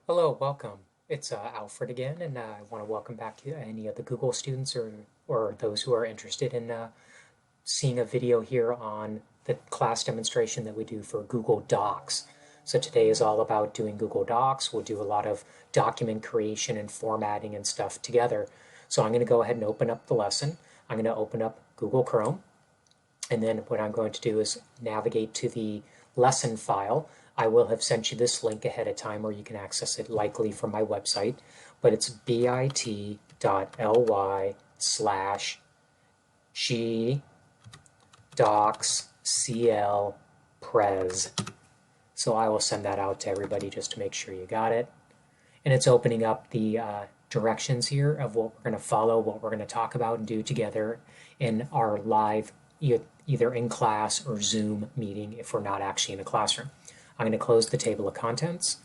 Hello, welcome. It's Alfred again, and I want to welcome back to any of the Google students or those who are interested in seeing a video here on the class demonstration that we do for Google Docs. So today is all about doing Google Docs. We'll do a lot of document creation and formatting and stuff together. So I'm going to go ahead and open up the lesson. I'm going to open up Google Chrome, and then what I'm going to do is navigate to the lesson file. I will have sent you this link ahead of time, or you can access it likely from my website, but it's bit.ly/she docs cl pres. So I will send that out to everybody just to make sure you got it. And it's opening up the directions here of what we're going to follow, what we're going to talk about and do together in our live, either in class or Zoom meeting if we're not actually in a classroom. I'm going to close the table of contents.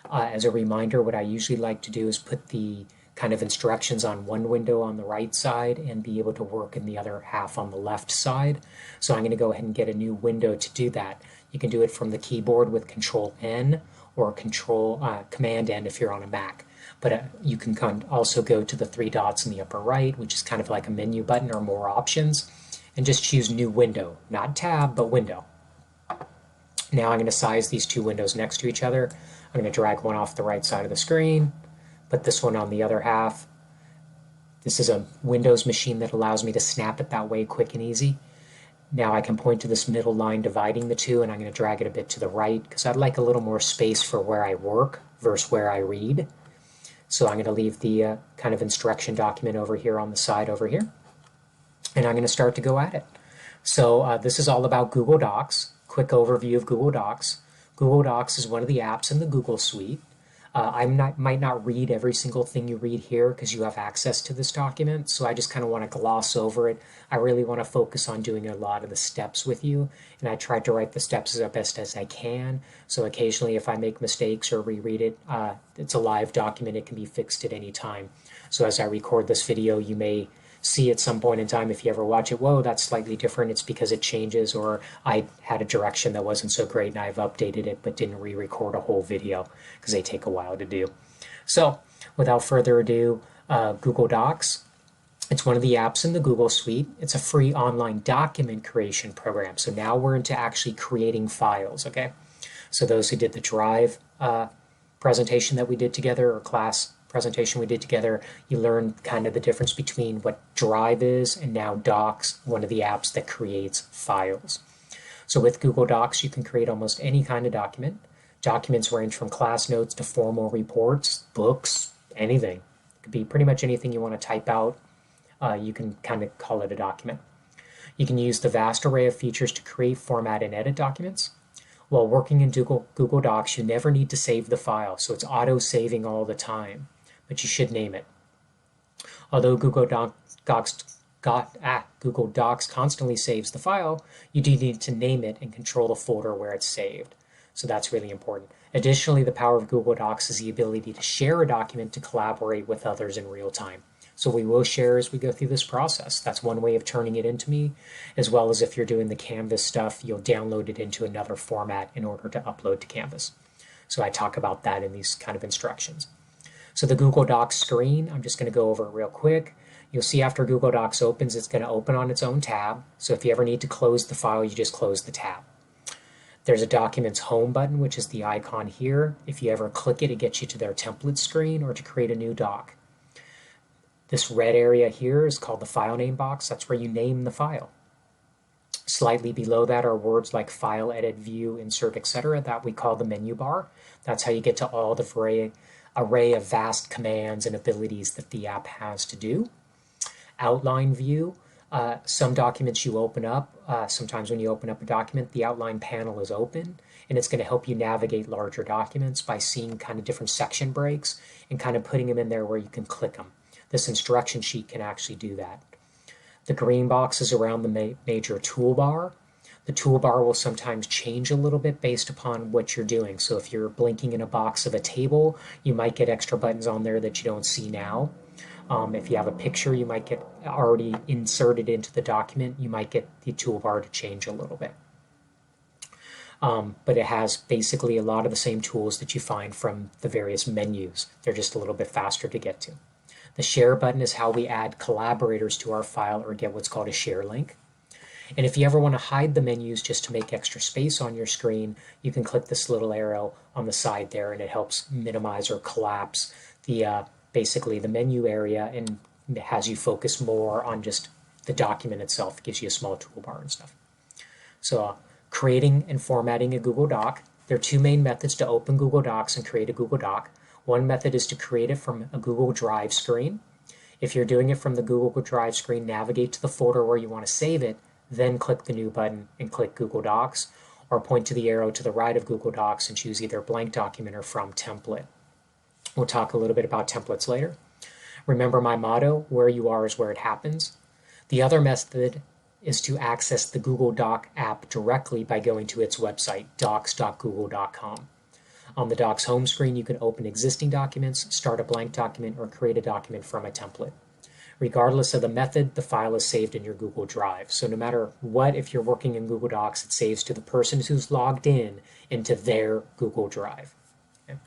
As a reminder, what I usually like to do is put the kind of instructions on one window on the right side and be able to work in the other half on the left side. So I'm going to go ahead and get a new window to do that. You can do it from the keyboard with Control N or Command N if you're on a Mac. But you can also go to the three dots in the upper right, which is kind of like a menu button or more options, and just choose New Window, not Tab, but Window. Now I'm going to size these two windows next to each other. I'm going to drag one off the right side of the screen, put this one on the other half. This is a Windows machine that allows me to snap it that way quick and easy. Now I can point to this middle line dividing the two, and I'm going to drag it a bit to the right because I'd like a little more space for where I work versus where I read. So I'm going to leave the kind of instruction document over here on the side over here, and I'm going to start to go at it. So this is all about Google Docs. Quick overview of Google Docs. Google Docs is one of the apps in the Google Suite. I might not read every single thing you read here because you have access to this document, so I just kind of want to gloss over it. I really want to focus on doing a lot of the steps with you, and I tried to write the steps as best as I can, so occasionally if I make mistakes or reread it, it's a live document. It can be fixed at any time. So as I record this video, you may see at some point in time, if you ever watch it, whoa, that's slightly different. It's because it changes, or I had a direction that wasn't so great and I've updated it but didn't re-record a whole video because they take a while to do. So without further ado, Google Docs. It's one of the apps in the Google Suite. It's a free online document creation program. So now we're into actually creating files, okay? So those who did the Drive presentation that we did together, or class presentation we did together, you learned kind of the difference between what Drive is and now Docs, one of the apps that creates files. So with Google Docs, you can create almost any kind of document. Documents range from class notes to formal reports, books, anything. It could be pretty much anything you want to type out. You can kind of call it a document. You can use the vast array of features to create, format, and edit documents. While working in Google Docs, you never need to save the file, so it's auto-saving all the time, but you should name it. Although Google Docs constantly saves the file, you do need to name it and control the folder where it's saved. So that's really important. Additionally, the power of Google Docs is the ability to share a document to collaborate with others in real time. So we will share as we go through this process. That's one way of turning it into me, as well as if you're doing the Canvas stuff, you'll download it into another format in order to upload to Canvas. So I talk about that in these kind of instructions. So the Google Docs screen, I'm just going to go over it real quick. You'll see after Google Docs opens, it's going to open on its own tab. So if you ever need to close the file, you just close the tab. There's a document's home button, which is the icon here. If you ever click it, it gets you to their template screen or to create a new doc. This red area here is called the file name box. That's where you name the file. Slightly below that are words like file, edit, view, insert, etc. that we call the menu bar. That's how you get to all the array of vast commands and abilities that the app has to do. Outline view. Some documents you open up, sometimes when you open up a document, the outline panel is open, and it's going to help you navigate larger documents by seeing kind of different section breaks and kind of putting them in there where you can click them. This instruction sheet can actually do that. The green box is around the major toolbar. The toolbar will sometimes change a little bit based upon what you're doing. So if you're blinking in a box of a table, you might get extra buttons on there that you don't see now. If you have a picture you might get already inserted into the document, you might get the toolbar to change a little bit. but it has basically a lot of the same tools that you find from the various menus. They're just a little bit faster to get to. The share button is how we add collaborators to our file or get what's called a share link. And if you ever want to hide the menus just to make extra space on your screen, you can click this little arrow on the side there, and it helps minimize or collapse the basically the menu area, and has you focus more on just the document itself. It gives you a small toolbar and stuff. So creating and formatting a Google Doc. There are two main methods to open Google Docs and create a Google Doc. One method is to create it from a Google Drive screen. If you're doing it from the Google Drive screen, navigate to the folder where you want to save it, then click the new button and click Google Docs, or point to the arrow to the right of Google Docs and choose either blank document or from template. We'll talk a little bit about templates later. Remember my motto, where you are is where it happens. The other method is to access the Google Doc app directly by going to its website, docs.google.com. On the Docs home screen, you can open existing documents, start a blank document, or create a document from a template. Regardless of the method, the file is saved in your Google Drive. So no matter what, if you're working in Google Docs, it saves to the person who's logged in into their Google Drive. Okay.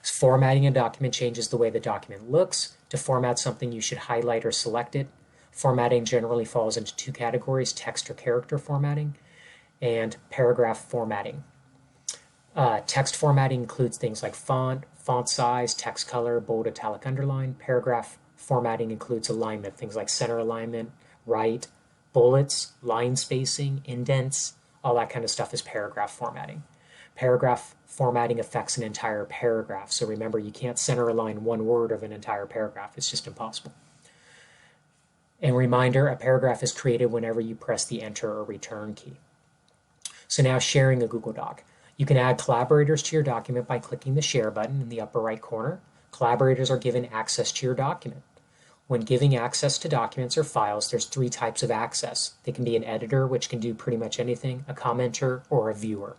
Formatting a document changes the way the document looks. To format something, you should highlight or select it. Formatting generally falls into two categories: text or character formatting and paragraph formatting. Text formatting includes things like font size, text color, bold, italic, underline. Paragraph formatting includes alignment, things like center alignment, right, bullets, line spacing, indents, all that kind of stuff is paragraph formatting. Paragraph formatting affects an entire paragraph. So remember, you can't center align one word of an entire paragraph. It's just impossible. And reminder, a paragraph is created whenever you press the enter or return key. So now sharing a Google Doc. You can add collaborators to your document by clicking the share button in the upper right corner. Collaborators are given access to your document. When giving access to documents or files, there's three types of access. They can be an editor, which can do pretty much anything, a commenter, or a viewer.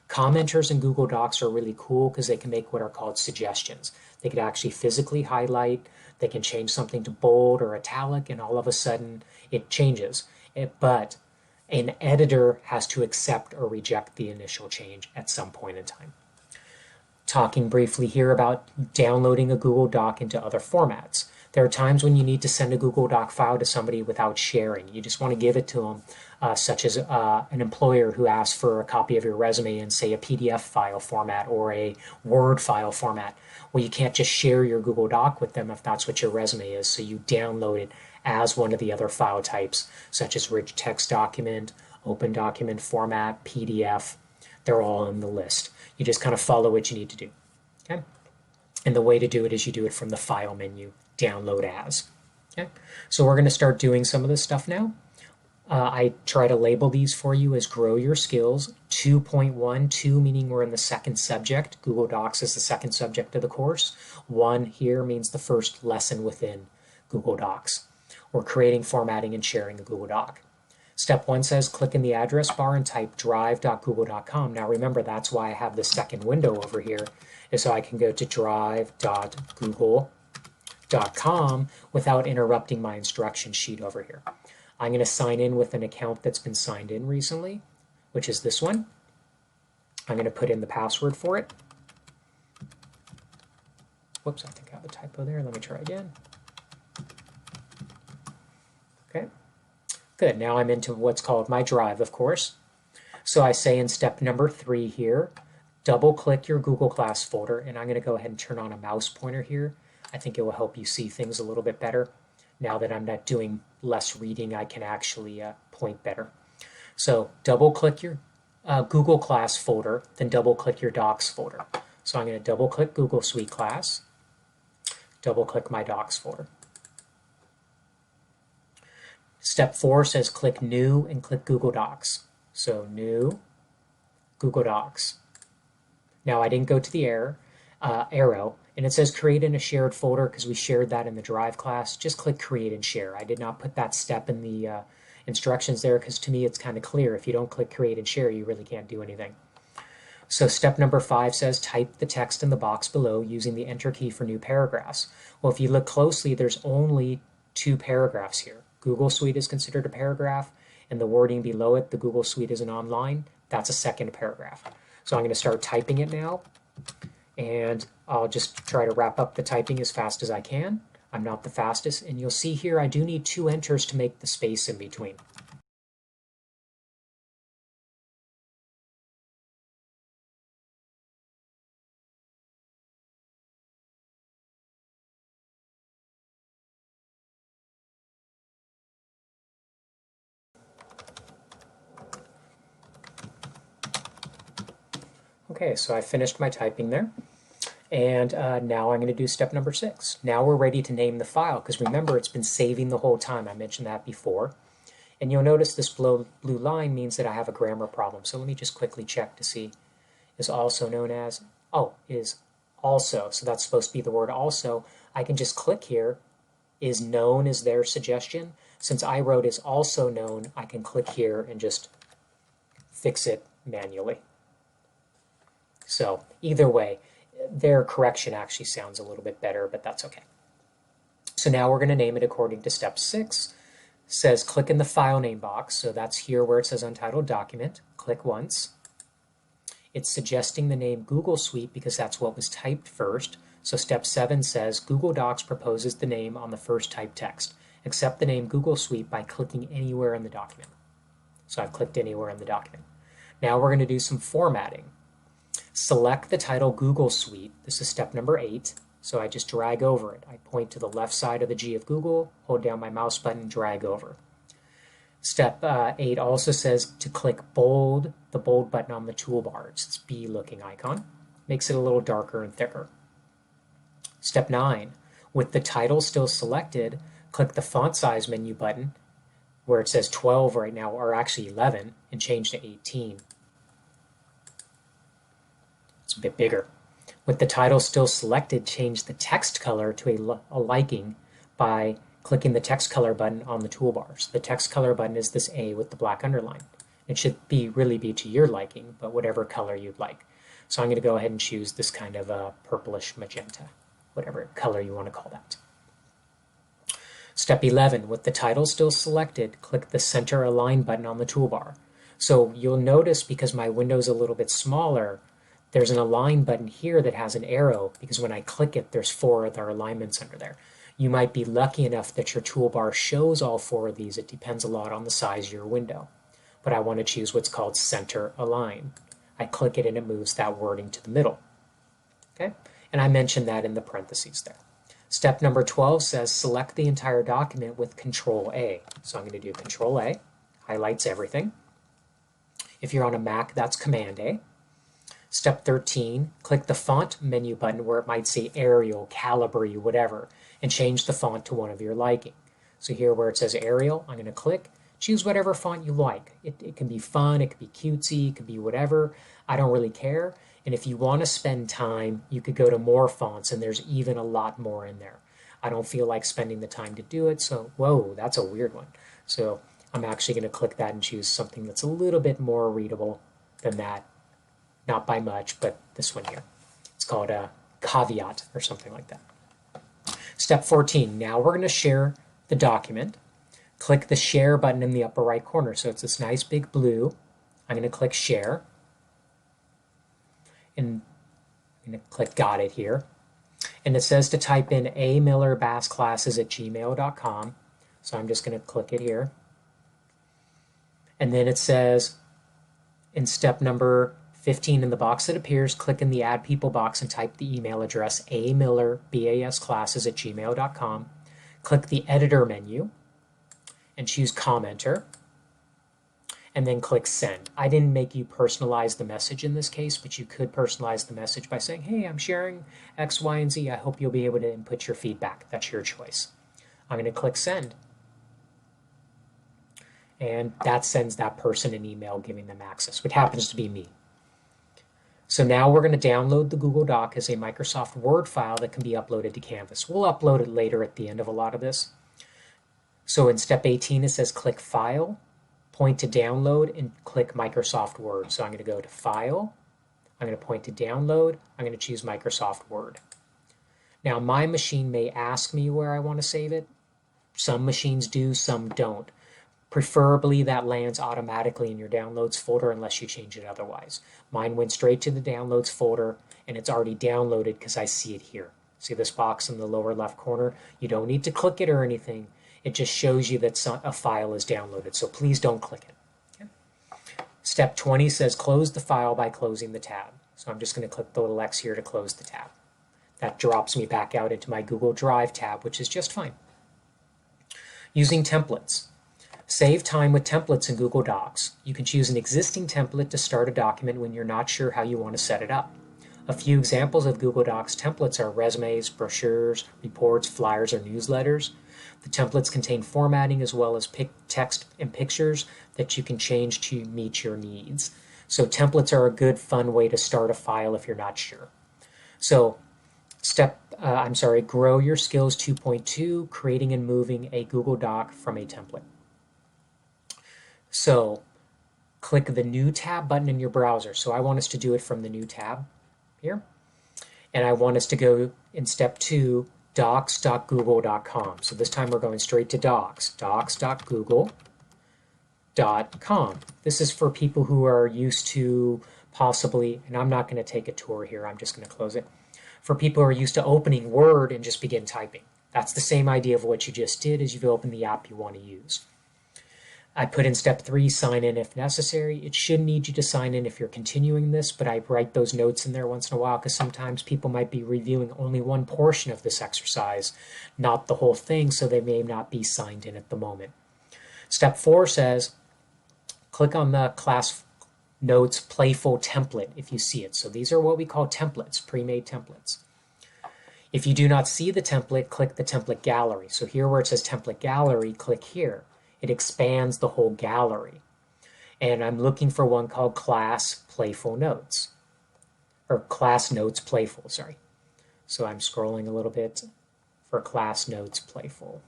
Commenters in Google Docs are really cool because they can make what are called suggestions. They could actually physically highlight, they can change something to bold or italic, and all of a sudden it changes. But an editor has to accept or reject the initial change at some point in time. Talking briefly here about downloading a Google Doc into other formats. There are times when you need to send a Google Doc file to somebody without sharing. You just want to give it to them, such as an employer who asks for a copy of your resume in, say, a PDF file format or a Word file format. Well, you can't just share your Google Doc with them if that's what your resume is, so you download it as one of the other file types, such as rich text document, open document format, PDF. They're all in the list. You just kind of follow what you need to do. Okay? And the way to do it is you do it from the File menu, Download As. Okay? So we're going to start doing some of this stuff now. I try to label these for you as Grow Your Skills 2.1, 2 meaning we're in the second subject. Google Docs is the second subject of the course. 1 here means the first lesson within Google Docs. We're creating, formatting, and sharing a Google Doc. Step 1 says click in the address bar and type drive.google.com. Now remember, that's why I have the second window over here, is so I can go to drive.google.com without interrupting my instruction sheet over here. I'm going to sign in with an account that's been signed in recently, which is this one. I'm going to put in the password for it. Whoops, I think I have a typo there. Let me try again. Okay. Good, now I'm into what's called my drive, of course. So I say in step number 3 here, double click your Google Class folder, and I'm going to go ahead and turn on a mouse pointer here. I think it will help you see things a little bit better. Now that I'm not doing less reading, I can actually point better. So double click your Google Class folder, then double click your Docs folder. So I'm going to double click Google Suite Class, double click my Docs folder. Step 4 says click New and click Google Docs. So New, Google Docs. Now I didn't go to the arrow, and it says create in a shared folder because we shared that in the Drive class. Just click Create and Share. I did not put that step in the instructions there because to me it's kind of clear. If you don't click Create and Share, you really can't do anything. So step number 5 says type the text in the box below using the Enter key for new paragraphs. Well, if you look closely, there's only 2 paragraphs here. Google Suite is considered a paragraph, and the wording below it, the Google Suite is an online. That's a second paragraph. So I'm going to start typing it now, and I'll just try to wrap up the typing as fast as I can. I'm not the fastest, and you'll see here I do need 2 enters to make the space in between. Okay, so I finished my typing there. And now I'm going to do step number 6. Now we're ready to name the file, because remember, it's been saving the whole time. I mentioned that before. And you'll notice this blue line means that I have a grammar problem. So let me just quickly check to see. Is also known as, is also. So that's supposed to be the word also. I can just click here. Is known is their suggestion. Since I wrote is also known, I can click here and just fix it manually. So either way, their correction actually sounds a little bit better, but that's okay. So now we're going to name it according to step 6. It says click in the file name box. So that's here where it says untitled document. Click once. It's suggesting the name Google Suite because that's what was typed first. So step 7 says Google Docs proposes the name on the first typed text. Accept the name Google Suite by clicking anywhere in the document. So I've clicked anywhere in the document. Now we're going to do some formatting. Select the title Google Suite. This is step number 8. So I just drag over it. I point to the left side of the G of Google, hold down my mouse button, drag over. Step 8 also says to click bold, the bold button on the toolbar. It's this B looking icon. Makes it a little darker and thicker. Step 9, with the title still selected, click the font size menu button where it says 12 right now, or actually 11, and change to 18. It's a bit bigger. With the title still selected, change the text color to a liking by clicking the text color button on the toolbar. So the text color button is this A with the black underline. It should really be to your liking, but whatever color you'd like. So I'm going to go ahead and choose this kind of a purplish magenta, whatever color you want to call that. Step 11, with the title still selected, click the center align button on the toolbar. So you'll notice because my window's a little bit smaller, there's an align button here that has an arrow because when I click it, there's 4 other alignments under there. You might be lucky enough that your toolbar shows all 4 of these. It depends a lot on the size of your window. But I want to choose what's called center align. I click it and it moves that wording to the middle. Okay? And I mentioned that in the parentheses there. Step number 12 says select the entire document with Control A. So I'm going to do Control A, highlights everything. If you're on a Mac, that's Command A. Step 13, click the font menu button where it might say Arial, Calibri, whatever, and change the font to one of your liking. So here where it says Arial, I'm going to click, choose whatever font you like. It can be fun, it could be cutesy, it could be whatever. I don't really care. And if you want to spend time, you could go to more fonts, and there's even a lot more in there. I don't feel like spending the time to do it, so whoa, that's a weird one. So I'm actually going to click that and choose something that's a little bit more readable than that. Not by much, but this one here. It's called a caveat or something like that. Step 14, now we're going to share the document. Click the share button in the upper right corner. So it's this nice big blue. I'm going to click share. And I'm going to click got it here. And it says to type in amillerbassclasses@gmail.com. So I'm just going to click it here. And then it says in step number 15 in the box that appears, click in the Add People box and type the email address amillerbassclasses@gmail.com. Click the Editor menu and choose Commenter, and then click Send. I didn't make you personalize the message in this case, but you could personalize the message by saying, hey, I'm sharing X, Y, and Z. I hope you'll be able to input your feedback. That's your choice. I'm going to click Send. And that sends that person an email giving them access, which happens to be me. So now we're going to download the Google Doc as a Microsoft Word file that can be uploaded to Canvas. We'll upload it later at the end of a lot of this. So in step 18, it says click File, point to Download, and click Microsoft Word. So I'm going to go to File, I'm going to point to Download, I'm going to choose Microsoft Word. Now my machine may ask me where I want to save it. Some machines do, some don't. Preferably that lands automatically in your downloads folder unless you change it otherwise. Mine went straight to the downloads folder and it's already downloaded because I see it here. See this box in the lower left corner? You don't need to click it or anything. It just shows you that a file is downloaded, so please don't click it. Okay. Step 20 says close the file by closing the tab. So I'm just going to click the little X here to close the tab. That drops me back out into my Google Drive tab, which is just fine. Using templates. Save time with templates in Google Docs. You can choose an existing template to start a document when you're not sure how you want to set it up. A few examples of Google Docs templates are resumes, brochures, reports, flyers, or newsletters. The templates contain formatting as well as text and pictures that you can change to meet your needs. So templates are a good, fun way to start a file if you're not sure. So Grow Your Skills 2.2, creating and moving a Google Doc from a template. So click the New Tab button in your browser. So I want us to do it from the New Tab here. And I want us to go in step 2, docs.google.com. So this time we're going straight to docs.google.com. This is for people who are used to possibly, and I'm not going to take a tour here, I'm just going to close it. For people who are used to opening Word and just begin typing. That's the same idea of what you just did as you've opened the app you want to use. I put in step 3, sign in if necessary. It shouldn't need you to sign in if you're continuing this, but I write those notes in there once in a while because sometimes people might be reviewing only one portion of this exercise, not the whole thing, so they may not be signed in at the moment. Step 4 says, click on the class notes playful template if you see it. So these are what we call templates, pre-made templates. If you do not see the template, click the template gallery. So here where it says template gallery, click here. It expands the whole gallery. And I'm looking for one called class playful notes, or class notes playful, sorry. So I'm scrolling a little bit for class notes playful.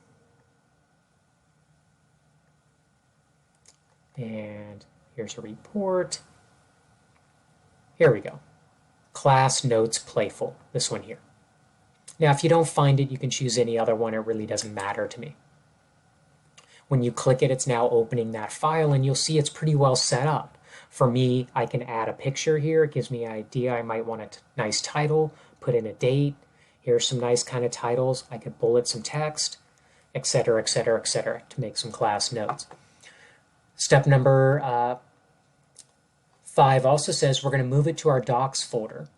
And here's a report. Here we go. Class notes playful, this one here. Now if you don't find it, you can choose any other one. It really doesn't matter to me. When you click it, it's now opening that file, and you'll see it's pretty well set up. For me, I can add a picture here. It gives me an idea. I might want a nice title, put in a date. Here's some nice kind of titles. I could bullet some text, etc., etc., etc., to make some class notes. Step number 5 also says we're going to move it to our Docs folder.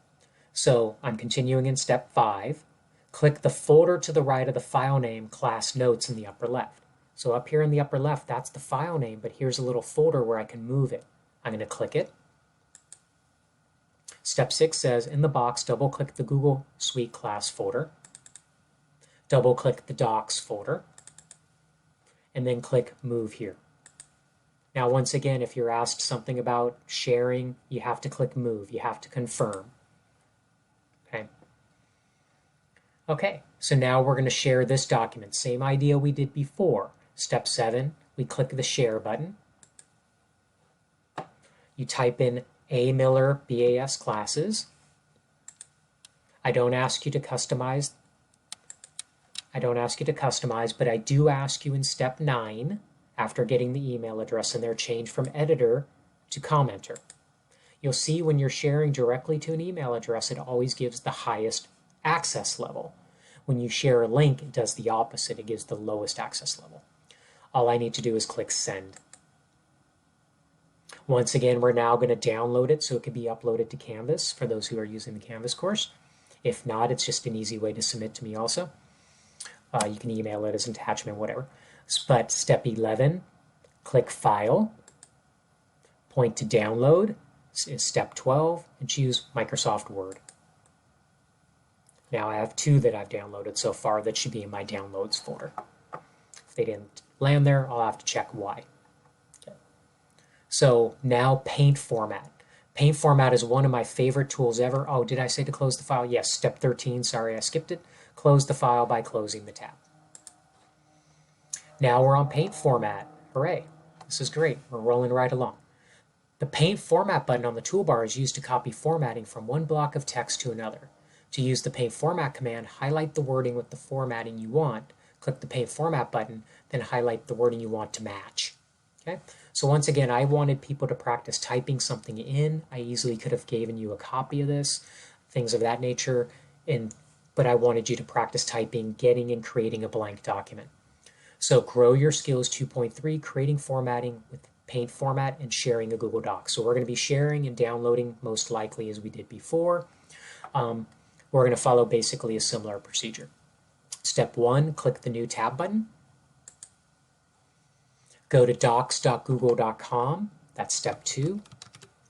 So I'm continuing in step 5. Click the folder to the right of the file name, class notes, in the upper left. So up here in the upper left, that's the file name, but here's a little folder where I can move it. I'm going to click it. Step 6 says, in the box, double-click the Google Suite class folder, double-click the Docs folder, and then click Move here. Now, once again, if you're asked something about sharing, you have to click Move. You have to confirm. Okay, so now we're going to share this document. Same idea we did before. Step 7, we click the Share button. You type in A. Miller BAS classes. I don't ask you to customize. But I do ask you in step 9, after getting the email address in there, change from editor to commenter. You'll see when you're sharing directly to an email address, it always gives the highest access level. When you share a link, it does the opposite. It gives the lowest access level. All I need to do is click Send. Once again, we're now going to download it so it can be uploaded to Canvas for those who are using the Canvas course. If not, it's just an easy way to submit to me also. You can email it as an attachment, whatever. But step 11, click File, point to Download, is step 12, and choose Microsoft Word. Now I have 2 that I've downloaded so far that should be in my Downloads folder. If they didn't land there, I'll have to check why. Okay. So now Paint Format. Paint Format is one of my favorite tools ever. Oh, did I say to close the file? Yes, step 13, sorry I skipped it. Close the file by closing the tab. Now we're on Paint Format. Hooray, this is great. We're rolling right along. The Paint Format button on the toolbar is used to copy formatting from one block of text to another. To use the Paint Format command, highlight the wording with the formatting you want, click the Paint Format button, then highlight the wording you want to match. Okay, so once again, I wanted people to practice typing something in. I easily could have given you a copy of this, things of that nature, but I wanted you to practice typing, getting and creating a blank document. So Grow Your Skills 2.3, creating formatting with Paint format and sharing a Google Doc. So we're going to be sharing and downloading most likely as we did before. We're going to follow basically a similar procedure. Step 1, click the New Tab button. Go to docs.google.com. That's step 2,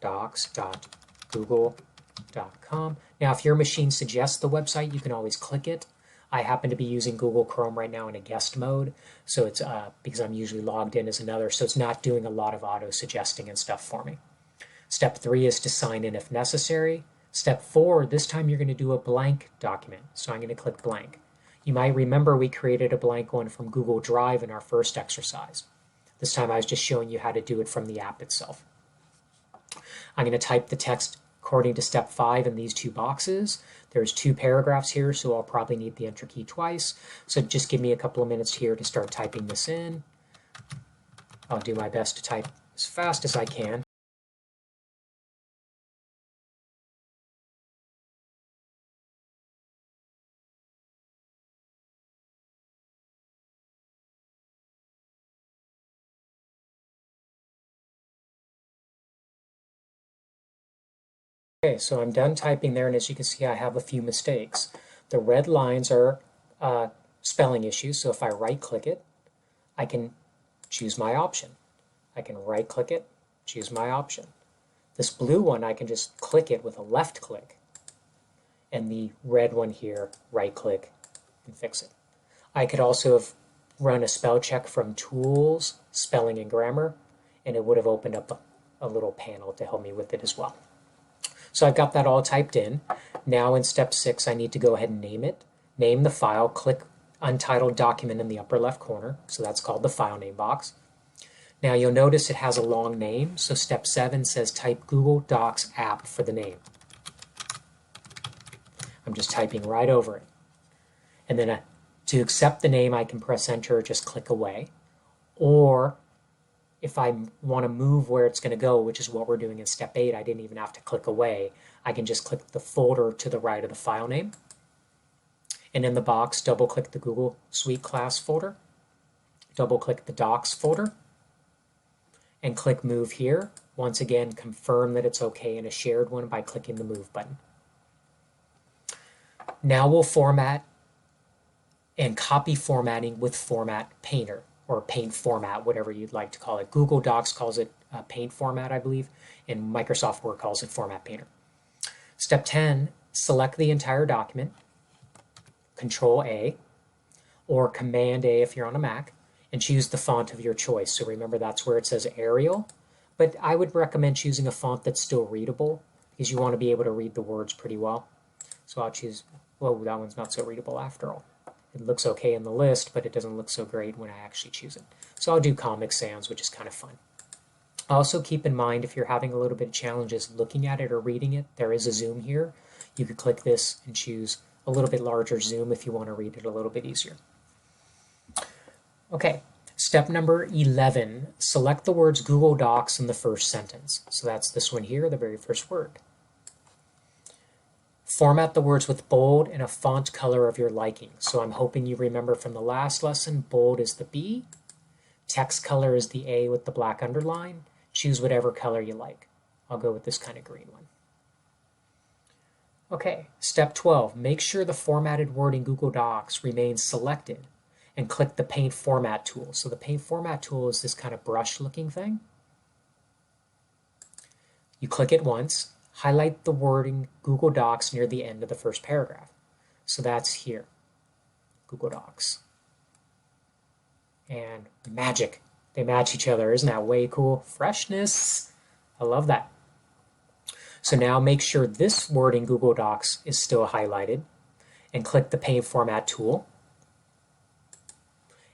docs.google.com. Now, if your machine suggests the website, you can always click it. I happen to be using Google Chrome right now in a guest mode, so it's because I'm usually logged in as another, so it's not doing a lot of auto-suggesting and stuff for me. Step 3 is to sign in if necessary. Step 4, this time you're going to do a blank document, so I'm going to click blank. You might remember we created a blank one from Google Drive in our first exercise. This time I was just showing you how to do it from the app itself. I'm going to type the text according to step 5 in these 2 boxes. There's 2 paragraphs here, so I'll probably need the enter key twice. So just give me a couple of minutes here to start typing this in. I'll do my best to type as fast as I can. Okay, so I'm done typing there, and as you can see, I have a few mistakes. The red lines are spelling issues, so if I right-click it, I can choose my option. I can right-click it, choose my option. This blue one, I can just click it with a left click, and the red one here, right-click and fix it. I could also have run a spell check from Tools, Spelling and Grammar, and it would have opened up a little panel to help me with it as well. So I've got that all typed in. Now in step 6, I need to go ahead and name it. Name the file, click Untitled Document in the upper left corner. So that's called the file name box. Now you'll notice it has a long name. So step 7 says type Google Docs app for the name. I'm just typing right over it. And then to accept the name, I can press enter or just click away. Or if I want to move where it's going to go, which is what we're doing in step 8, I didn't even have to click away. I can just click the folder to the right of the file name. And in the box, double-click the Google Suite class folder. Double-click the Docs folder. And click Move here. Once again, confirm that it's okay in a shared one by clicking the Move button. Now we'll format and copy formatting with Format Painter, or Paint format, whatever you'd like to call it. Google Docs calls it Paint format, I believe, and Microsoft Word calls it Format Painter. Step 10, select the entire document, Control A, or Command A if you're on a Mac, and choose the font of your choice. So remember, that's where it says Arial, but I would recommend choosing a font that's still readable, because you want to be able to read the words pretty well. So I'll choose, whoa, that one's not so readable after all. It looks okay in the list, but it doesn't look so great when I actually choose it. So I'll do Comic Sans, which is kind of fun. Also keep in mind, if you're having a little bit of challenges looking at it or reading it, there is a zoom here. You could click this and choose a little bit larger zoom if you want to read it a little bit easier. Okay, step number 11, select the words Google Docs in the first sentence. So that's this one here, the very first word. Format the words with bold and a font color of your liking. So I'm hoping you remember from the last lesson, bold is the B, text color is the A with the black underline. Choose whatever color you like. I'll go with this kind of green one. Okay, step 12, make sure the formatted word in Google Docs remains selected and click the Paint Format tool. So the Paint Format tool is this kind of brush looking thing. You click it once. Highlight the wording Google Docs near the end of the first paragraph. So that's here, Google Docs. And magic, they match each other. Isn't that way cool? Freshness, I love that. So now make sure this word in Google Docs is still highlighted and click the Paint Format tool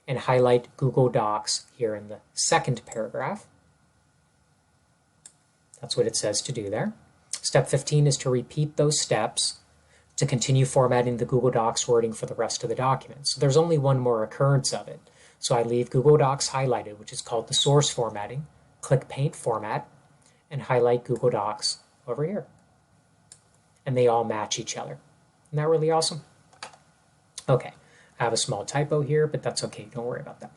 and highlight Google Docs here in the second paragraph. That's what it says to do there. Step 15 is to repeat those steps to continue formatting the Google Docs wording for the rest of the document. So there's only one more occurrence of it. So I leave Google Docs highlighted, which is called the source formatting, click Paint Format, and highlight Google Docs over here. And they all match each other. Isn't that really awesome? Okay, I have a small typo here, but that's okay. Don't worry about that.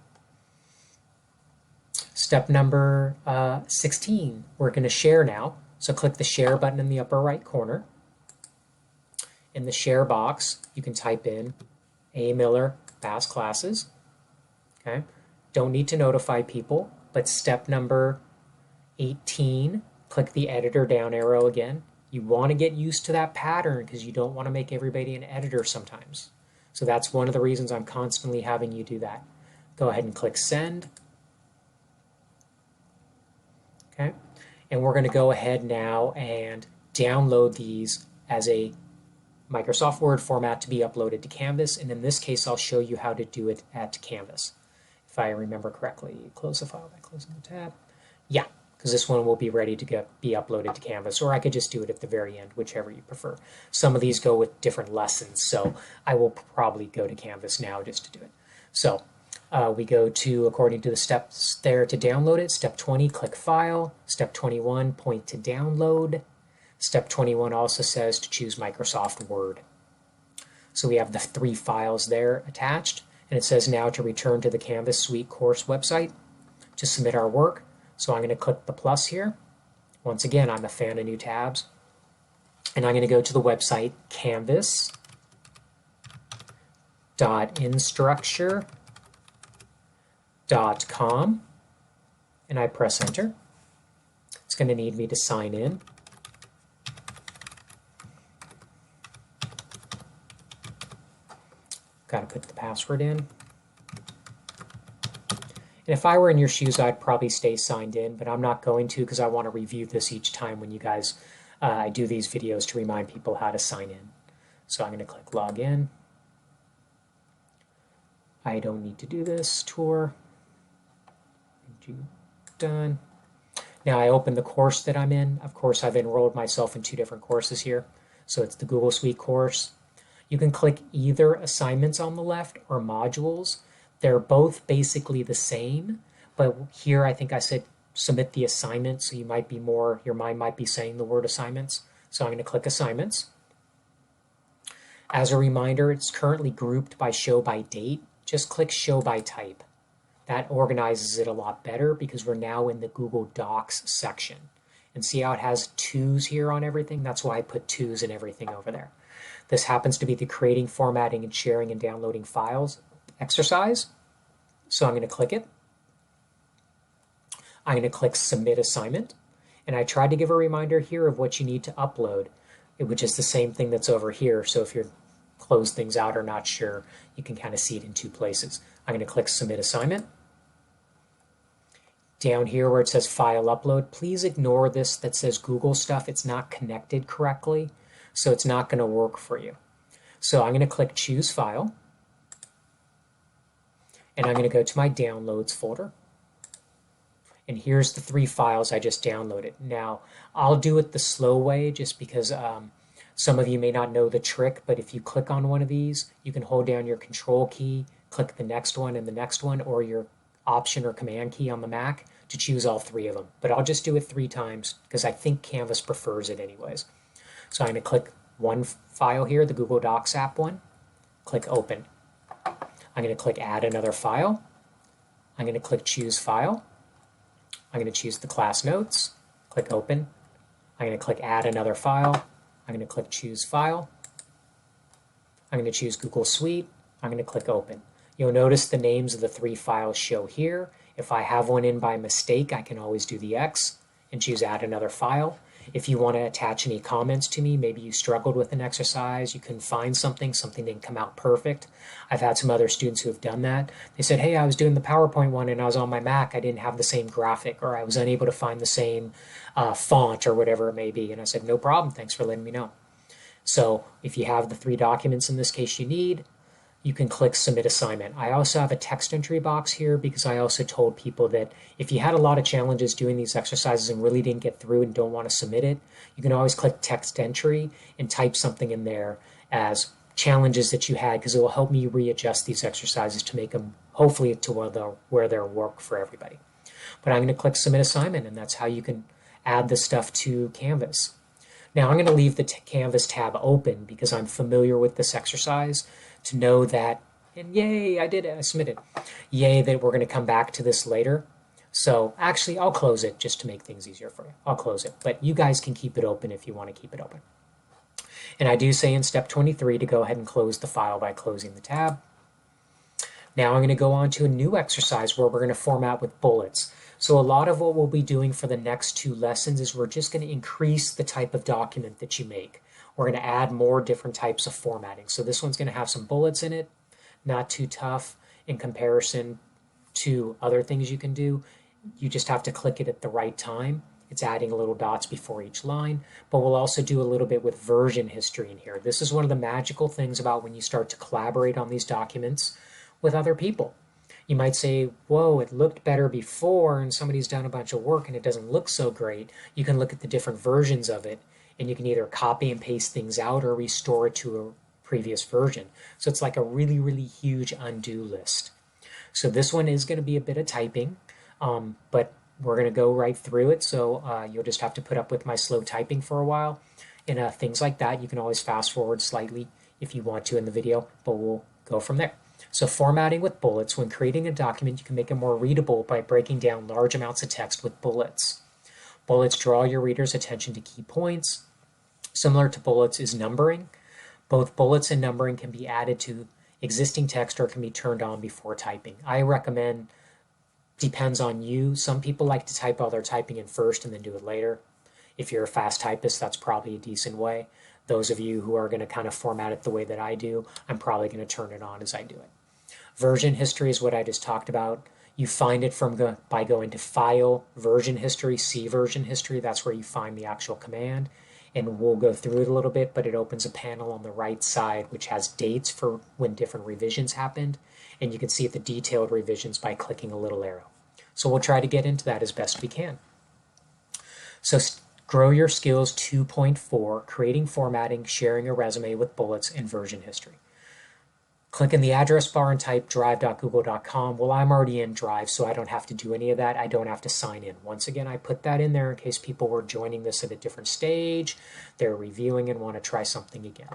Step number 16, we're going to share now. So click the share button in the upper right corner. In the share box, you can type in A. Miller, past classes. Okay, don't need to notify people, but step number 18, click the editor down arrow again. You want to get used to that pattern because you don't want to make everybody an editor sometimes. So that's one of the reasons I'm constantly having you do that. Go ahead and click send. Okay, and we're going to go ahead now and download these as a Microsoft Word format to be uploaded to Canvas. And in this case, I'll show you how to do it at Canvas. If I remember correctly, close the file by closing the tab. Yeah, because this one will be ready to be uploaded to Canvas, or I could just do it at the very end, whichever you prefer. Some of these go with different lessons, so I will probably go to Canvas now just to do it. So we go to, according to the steps there to download it, step 20, click File. Step 21, point to Download. Step 21 also says to choose Microsoft Word. So we have the 3 files there attached, and it says now to return to the Canvas Suite course website to submit our work. So I'm going to click the plus here. Once again, I'm a fan of new tabs. And I'm going to go to the website canvas.instructure.com, and I press enter. It's going to need me to sign in. Got to put the password in. And if I were in your shoes, I'd probably stay signed in, but I'm not going to because I want to review this each time when you guys, I do these videos to remind people how to sign in. So I'm going to click Login. I don't need to do this tour. Done. Now I open the course that I'm in. Of course, I've enrolled myself in 2 different courses here. So it's the Google Suite course. You can click either assignments on the left or modules. They're both basically the same, but here I think I said submit the assignment, so you might be more, your mind might be saying the word assignments. So I'm going to click assignments. As a reminder, it's currently grouped by show by date. Just click show by type. That organizes it a lot better because we're now in the Google Docs section. And see how it has 2s here on everything? That's why I put 2s in everything over there. This happens to be the creating, formatting, and sharing and downloading files exercise. So I'm going to click it. I'm going to click Submit Assignment. And I tried to give a reminder here of what you need to upload, which is the same thing that's over here. So if you're close things out or not sure, you can kind of see it in 2 places. I'm going to click Submit Assignment. Down here where it says File Upload, please ignore this that says Google stuff. It's not connected correctly, so it's not going to work for you. So I'm going to click Choose File. And I'm going to go to my Downloads folder. And here's the 3 files I just downloaded. Now, I'll do it the slow way just because some of you may not know the trick, but if you click on one of these, you can hold down your Control key, click the next one and the next one, or your Option or Command key on the Mac to choose all 3 of them. But I'll just do it 3 times because I think Canvas prefers it anyways. So I'm going to click one file here, the Google Docs app one, click Open. I'm going to click Add Another File. I'm going to click Choose File. I'm going to choose the class notes, click Open. I'm going to click Add Another File. I'm going to click Choose File. I'm going to choose Google Suite. I'm going to click Open. You'll notice the names of the 3 files show here. If I have one in by mistake, I can always do the X and choose Add Another File. If you want to attach any comments to me, maybe you struggled with an exercise, you couldn't find something didn't come out perfect. I've had some other students who have done that. They said, hey, I was doing the PowerPoint one and I was on my Mac, I didn't have the same graphic, or I was unable to find the same font or whatever it may be. And I said, no problem, thanks for letting me know. So if you have the 3 documents in this case you need, you can click Submit Assignment. I also have a text entry box here because I also told people that if you had a lot of challenges doing these exercises and really didn't get through and don't want to submit it, you can always click Text Entry and type something in there as challenges that you had, because it will help me readjust these exercises to make them hopefully to where they'll work for everybody. But I'm going to click Submit Assignment, and that's how you can add the stuff to Canvas. Now I'm going to leave the Canvas tab open because I'm familiar with this exercise to know that, and yay, I did it, I submitted. Yay, that we're going to come back to this later. So actually, I'll close it just to make things easier for you. I'll close it, but you guys can keep it open if you want to keep it open. And I do say in step 23 to go ahead and close the file by closing the tab. Now I'm going to go on to a new exercise where we're going to format with bullets. So a lot of what we'll be doing for the next 2 lessons is we're just going to increase the type of document that you make. We're going to add more different types of formatting. So this one's going to have some bullets in it, not too tough in comparison to other things you can do. You just have to click it at the right time. It's adding little dots before each line, but we'll also do a little bit with version history in here. This is one of the magical things about when you start to collaborate on these documents with other people. You might say, whoa, it looked better before and somebody's done a bunch of work and it doesn't look so great. You can look at the different versions of it and you can either copy and paste things out or restore it to a previous version. So it's like a really, really huge undo list. So this one is going to be a bit of typing, but we're going to go right through it. So you'll just have to put up with my slow typing for a while. And things like that, you can always fast forward slightly if you want to in the video, but we'll go from there. So formatting with bullets. When creating a document, you can make it more readable by breaking down large amounts of text with bullets. Bullets draw your reader's attention to key points. Similar to bullets is numbering. Both bullets and numbering can be added to existing text or can be turned on before typing. I recommend, depends on you. Some people like to type while they're typing in first and then do it later. If you're a fast typist, that's probably a decent way. Those of you who are going to kind of format it the way that I do, I'm probably going to turn it on as I do it. Version history is what I just talked about. You find it by going to File, Version History, See Version History. That's where you find the actual command. And we'll go through it a little bit, but it opens a panel on the right side which has dates for when different revisions happened. And you can see the detailed revisions by clicking a little arrow. So we'll try to get into that as best we can. So Grow Your Skills 2.4, Creating Formatting, Sharing a Resume with Bullets, and Version History. Click in the address bar and type drive.google.com. Well, I'm already in Drive, so I don't have to do any of that. I don't have to sign in. Once again, I put that in there in case people were joining this at a different stage, they're reviewing and want to try something again.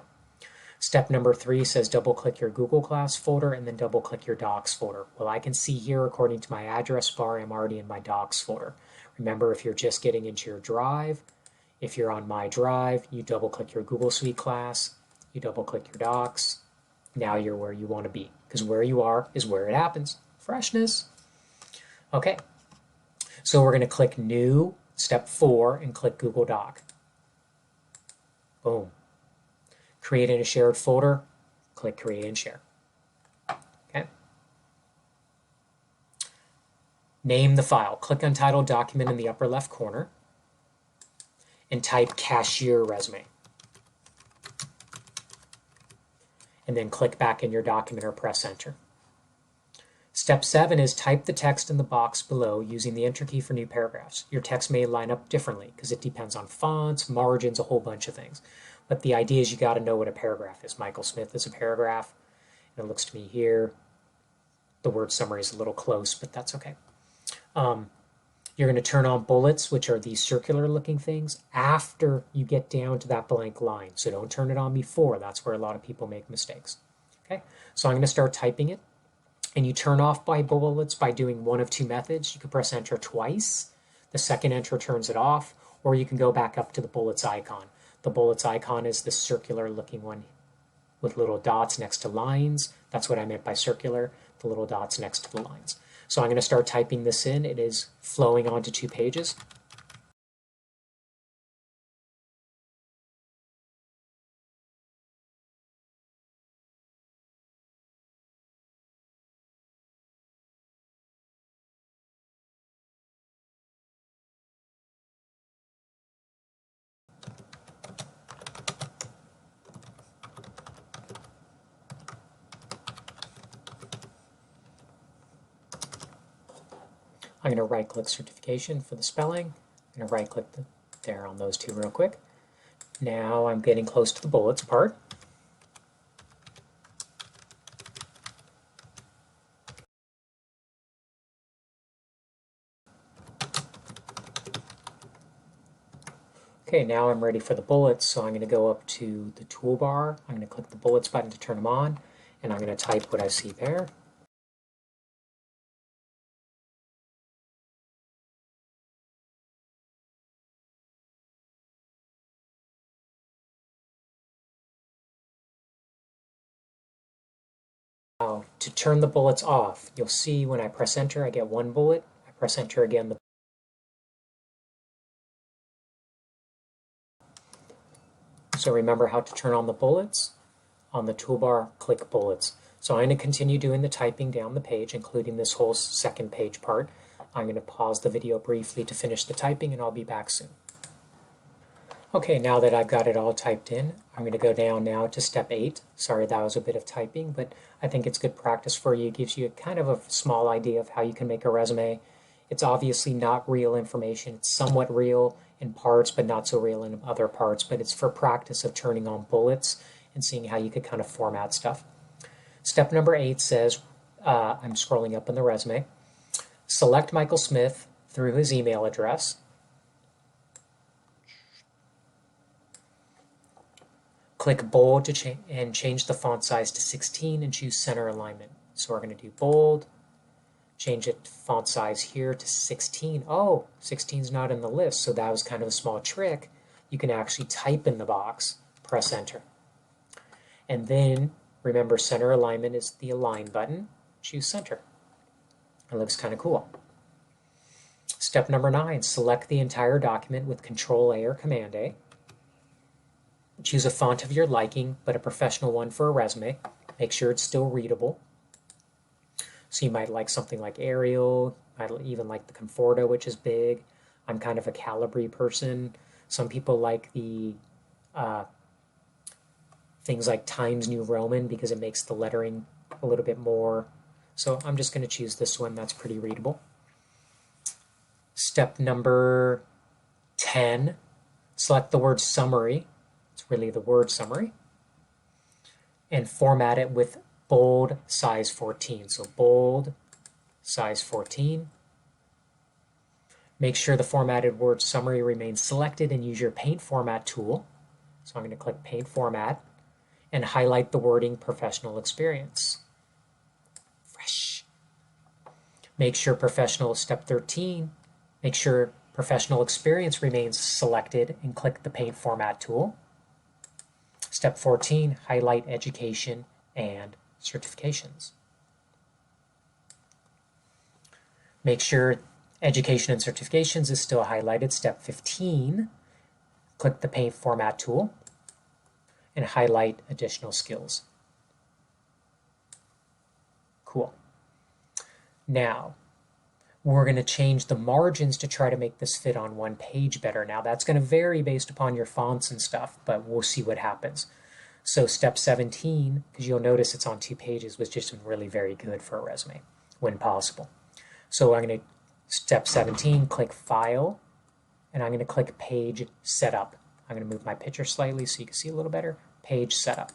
Step number 3 says double-click your Google Class folder and then double-click your Docs folder. Well, I can see here, according to my address bar, I'm already in my Docs folder. Remember, if you're just getting into your Drive, if you're on My Drive, you double-click your Google Suite class, you double-click your Docs. Now you're where you want to be, because where you are is where it happens. Freshness. Okay, so we're going to click New, Step 4, and click Google Doc. Boom. Create in a shared folder, click Create and Share. Okay. Name the file. Click on Title Document in the upper left corner and type Cashier Resume. And then click back in your document or press Enter. Step 7 is type the text in the box below using the Enter key for new paragraphs. Your text may line up differently because it depends on fonts, margins, a whole bunch of things. But the idea is you got to know what a paragraph is. Michael Smith is a paragraph. And it looks to me here, the word summary is a little close, but that's okay. You're going to turn on bullets, which are these circular looking things, after you get down to that blank line. So don't turn it on before. That's where a lot of people make mistakes. Okay, so I'm going to start typing it. And you turn off by bullets by doing one of 2 methods. You can press Enter twice. The second Enter turns it off, or you can go back up to the bullets icon. The bullets icon is the circular looking one with little dots next to lines. That's what I meant by circular, the little dots next to the lines. So I'm going to start typing this in. It is flowing onto 2 pages. I'm going to right-click certification for the spelling. I'm going to right-click there on those 2 real quick. Now I'm getting close to the bullets part. Okay, now I'm ready for the bullets, so I'm going to go up to the toolbar. I'm going to click the bullets button to turn them on, and I'm going to type what I see there. Now, to turn the bullets off, you'll see when I press enter, I get one bullet. I press enter again. So remember how to turn on the bullets. On the toolbar, click bullets. So I'm going to continue doing the typing down the page, including this whole second page part. I'm going to pause the video briefly to finish the typing, and I'll be back soon. Okay, now that I've got it all typed in, I'm going to go down now to step 8. Sorry, that was a bit of typing, but I think it's good practice for you. It gives you kind of a small idea of how you can make a resume. It's obviously not real information. It's somewhat real in parts, but not so real in other parts. But it's for practice of turning on bullets and seeing how you could kind of format stuff. Step number 8 says, I'm scrolling up in the resume, select Michael Smith through his email address. Click bold to and change the font size to 16 and choose center alignment. So we're going to do bold, change it font size here to 16. Oh, 16 is not in the list, so that was kind of a small trick. You can actually type in the box, press enter. And then remember, center alignment is the align button. Choose center. It looks kind of cool. Step number 9, select the entire document with Control-A or Command-A. Choose a font of your liking, but a professional one for a resume. Make sure it's still readable. So you might like something like Arial, might even like the Conforto, which is big. I'm kind of a Calibri person. Some people like the things like Times New Roman because it makes the lettering a little bit more. So I'm just going to choose this one. That's pretty readable. Step number 10, select the word summary. It's really the word summary. And format it with bold size 14. So bold size 14. Make sure the formatted word summary remains selected and use your paint format tool. So I'm going to click paint format and highlight the wording professional experience. Fresh. Make sure professional, step 13, make sure professional experience remains selected and click the paint format tool. Step 14, highlight education and certifications. Make sure education and certifications is still highlighted. Step 15, click the paint format tool and highlight additional skills. Cool. Now, we're going to change the margins to try to make this fit on one page better. Now, that's going to vary based upon your fonts and stuff, but we'll see what happens. So step 17, because you'll notice it's on 2 pages, was just really very good for a resume when possible. So I'm going to, step 17, click File, and I'm going to click Page Setup. I'm going to move my picture slightly so you can see a little better. Page Setup.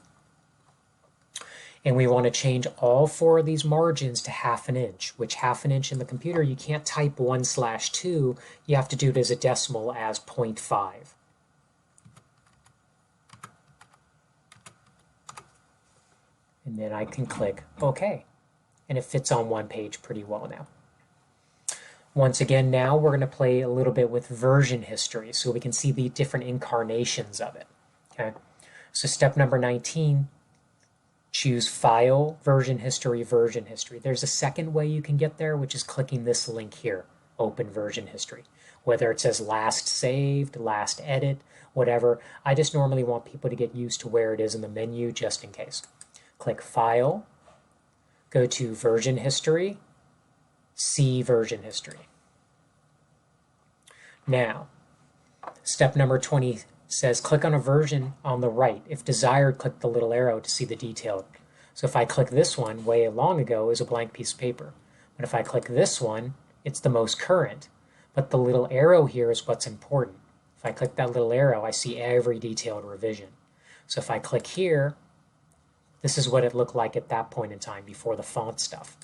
And we want to change all 4 of these margins to 1/2 inch, which 1/2 inch in the computer, you can't type 1/2. You have to do it as a decimal as 0.5. And then I can click OK. And it fits on one page pretty well now. Once again, now we're going to play a little bit with version history so we can see the different incarnations of it. Okay. So step number 19, choose File, Version History, Version History. There's a second way you can get there, which is clicking this link here, Open Version History. Whether it says last saved, last edit, whatever. I just normally want people to get used to where it is in the menu just in case. Click File, go to Version History, see Version History. Now, step number 20 says click on a version on the right. If desired, click the little arrow to see the detailed. So if I click this one, way long ago, is a blank piece of paper. But if I click this one, it's the most current. But the little arrow here is what's important. If I click that little arrow, I see every detailed revision. So if I click here, this is what it looked like at that point in time before the font stuff.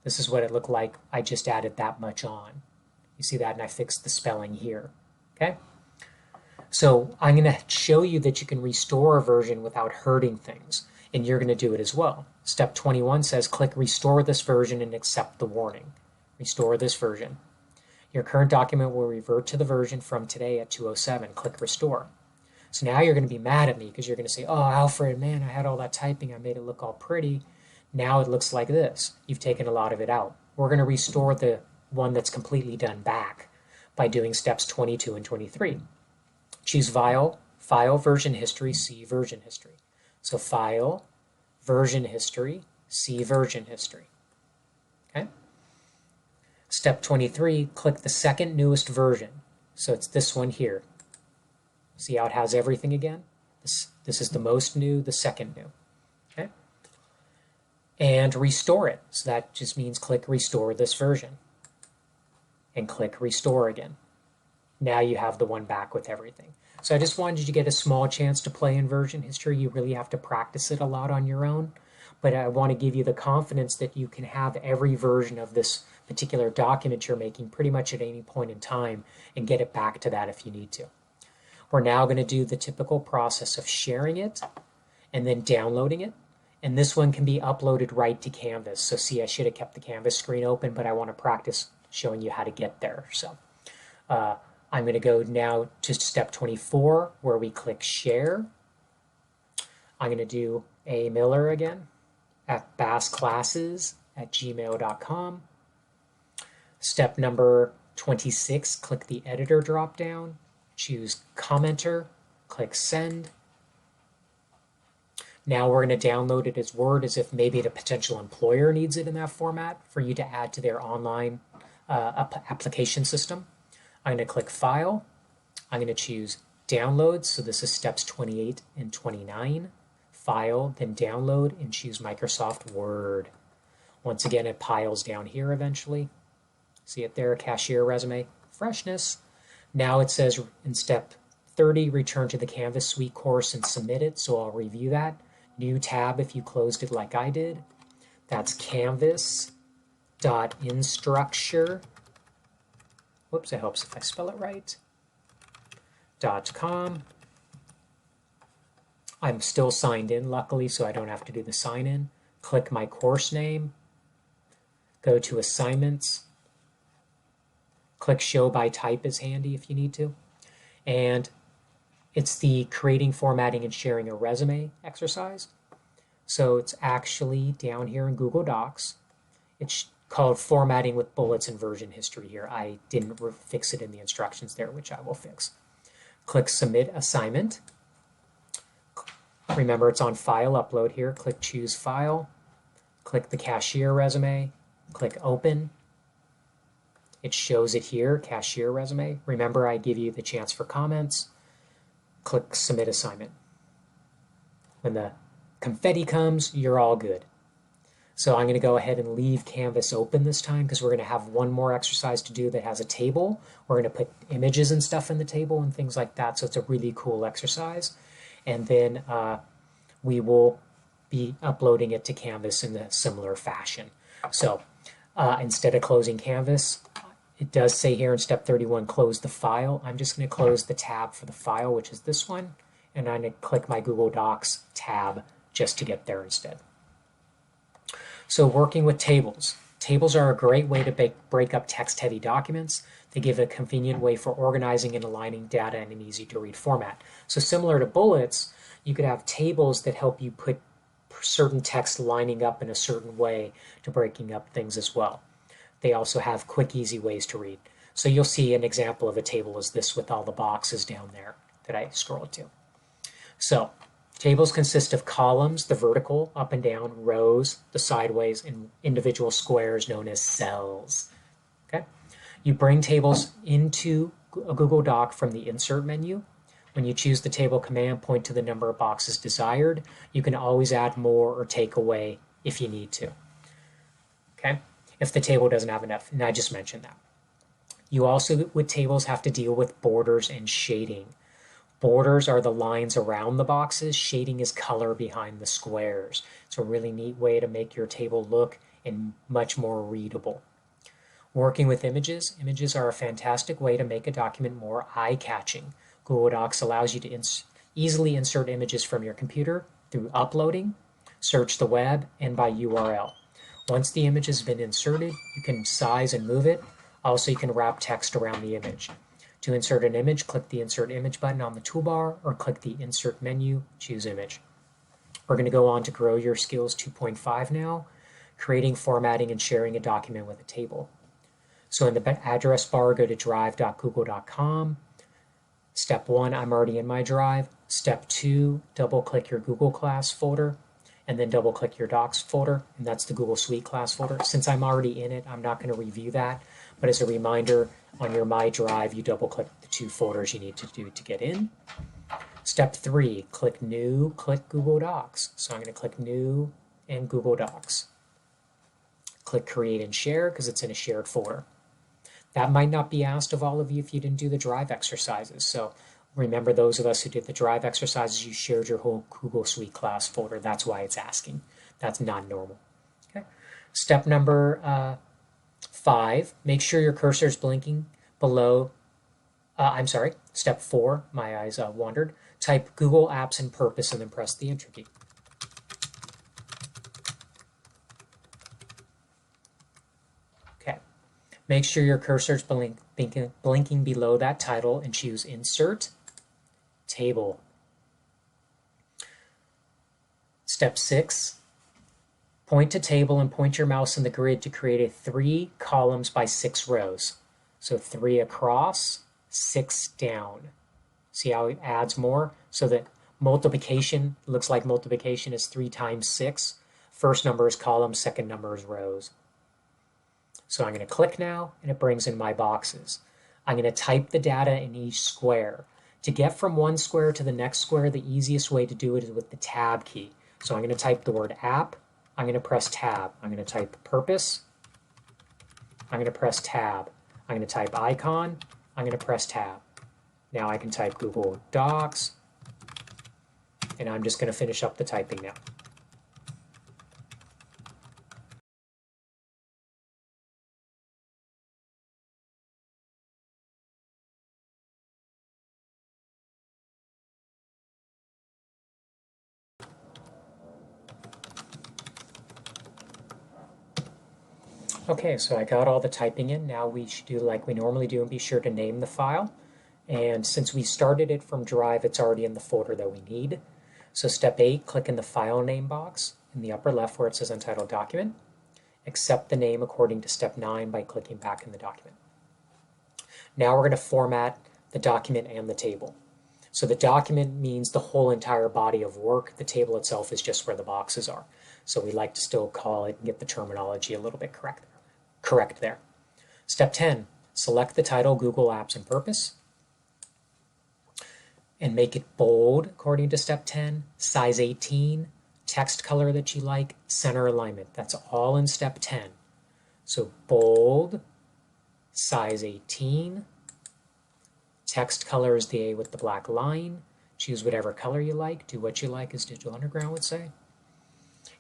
This is what it looked like. I just added that much on. You see that, and I fixed the spelling here. Okay? So I'm going to show you that you can restore a version without hurting things, and you're going to do it as well. Step 21 says click restore this version and accept the warning. Restore this version. Your current document will revert to the version from today at 2:07. Click restore. So now you're going to be mad at me because you're going to say, oh, Alfred, man, I had all that typing. I made it look all pretty. Now it looks like this. You've taken a lot of it out. We're going to restore the one that's completely done back by doing steps 22 and 23. Choose File, Version History, See Version History. So File, Version History, See Version History. Okay. Step 23, click the second newest version. So it's this one here. See how it has everything again? This is the most new, the second new. Okay. And restore it. So that just means click restore this version. And click restore again. Now you have the one back with everything. So I just wanted you to get a small chance to play in version history. You really have to practice it a lot on your own. But I want to give you the confidence that you can have every version of this particular document you're making pretty much at any point in time and get it back to that if you need to. We're now going to do the typical process of sharing it and then downloading it. And this one can be uploaded right to Canvas. So see, I should have kept the Canvas screen open, but I want to practice showing you how to get there. So I'm going to go now to step 24 where we click share. I'm going to do A. Miller again at bassclasses@gmail.com. Step number 26, click the editor drop down, choose commenter, click send. Now we're going to download it as Word as if maybe the potential employer needs it in that format for you to add to their online application system. I'm going to click File. I'm going to choose Download. So this is steps 28 and 29. File, then Download, and choose Microsoft Word. Once again, it piles down here eventually. See it there, cashier resume, freshness. Now it says in step 30, return to the Canvas Suite course and submit it. So I'll review that. New tab if you closed it like I did. That's canvas.instructure. Whoops, it helps if I spell it right. .com. I'm still signed in, luckily, so I don't have to do the sign in. Click my course name. Go to assignments. Click show by type is handy if you need to. And it's the creating, formatting, and sharing a resume exercise. So it's actually down here in Google Docs. It's called formatting with bullets and version history here. I didn't fix it in the instructions there, which I will fix. Click submit assignment. Remember it's on file upload here. Click choose file. Click the cashier resume. Click open. It shows it here, cashier resume. Remember I give you the chance for comments. Click submit assignment. When the confetti comes, you're all good. So I'm going to go ahead and leave Canvas open this time because we're going to have one more exercise to do that has a table. We're going to put images and stuff in the table and things like that. So it's a really cool exercise. And then we will be uploading it to Canvas in a similar fashion. So instead of closing Canvas, it does say here in step 31, close the file. I'm just going to close the tab for the file, which is this one. And I'm going to click my Google Docs tab just to get there instead. So working with tables. Tables are a great way to break up text-heavy documents. They give a convenient way for organizing and aligning data in an easy-to-read format. So similar to bullets, you could have tables that help you put certain text lining up in a certain way to breaking up things as well. They also have quick, easy ways to read. So you'll see an example of a table is this with all the boxes down there that I scrolled to. So tables consist of columns, the vertical, up and down, rows, the sideways, and individual squares known as cells. Okay? You bring tables into a Google Doc from the Insert menu. When you choose the table command, point to the number of boxes desired. You can always add more or take away if you need to. Okay? If the table doesn't have enough, and I just mentioned that. You also, with tables, have to deal with borders and shading. Borders are the lines around the boxes. Shading is color behind the squares. It's a really neat way to make your table look and much more readable. Working with images. Images are a fantastic way to make a document more eye-catching. Google Docs allows you to easily insert images from your computer through uploading, search the web, and by URL. Once the image has been inserted, you can size and move it. Also, you can wrap text around the image. To insert an image, click the Insert Image button on the toolbar or click the Insert menu, choose Image. We're going to go on to Grow Your Skills 2.5 now, creating, formatting, and sharing a document with a table. So in the address bar, go to drive.google.com. Step 1, I'm already in my drive. Step 2, double-click your Google Class folder, and then double-click your Docs folder, and that's the Google Suite class folder. Since I'm already in it, I'm not going to review that, but as a reminder, on your My Drive, you double-click the 2 folders you need to do to get in. Step 3, click New, click Google Docs. So I'm going to click New and Google Docs. Click Create and Share because it's in a shared folder. That might not be asked of all of you if you didn't do the Drive exercises. So remember, those of us who did the Drive exercises, you shared your whole Google Suite class folder. That's why it's asking. That's not normal. Okay. Step number 5, make sure your cursor is blinking below. Step 4, my eyes wandered. Type Google Apps and Purpose and then press the Enter key. Okay. Make sure your cursor is blinking below that title and choose Insert, Table. Step 6, point to table and point your mouse in the grid to create a 3 columns by 6 rows. So 3 across, 6 down. See how it adds more? So that multiplication looks like multiplication is 3 times 6. First number is columns, second number is rows. So I'm going to click now, and it brings in my boxes. I'm going to type the data in each square. To get from one square to the next square, the easiest way to do it is with the Tab key. So I'm going to type the word App. I'm going to press Tab. I'm going to type Purpose. I'm going to press Tab. I'm going to type Icon. I'm going to press Tab. Now I can type Google Docs, and I'm just going to finish up the typing now. Okay, so I got all the typing in. Now we should do like we normally do and be sure to name the file. And since we started it from Drive, it's already in the folder that we need. So step 8, click in the file name box in the upper left where it says Untitled Document. Accept the name according to step 9 by clicking back in the document. Now we're going to format the document and the table. So the document means the whole entire body of work. The table itself is just where the boxes are. So we like to still call it and get the terminology a little bit correct there. Step 10, select the title Google Apps and Purpose and make it bold according to step 10, size 18, text color that you like, center alignment. That's all in step 10. So bold, size 18, text color is the A with the black line. Choose whatever color you like. Do what you like, as Digital Underground would say.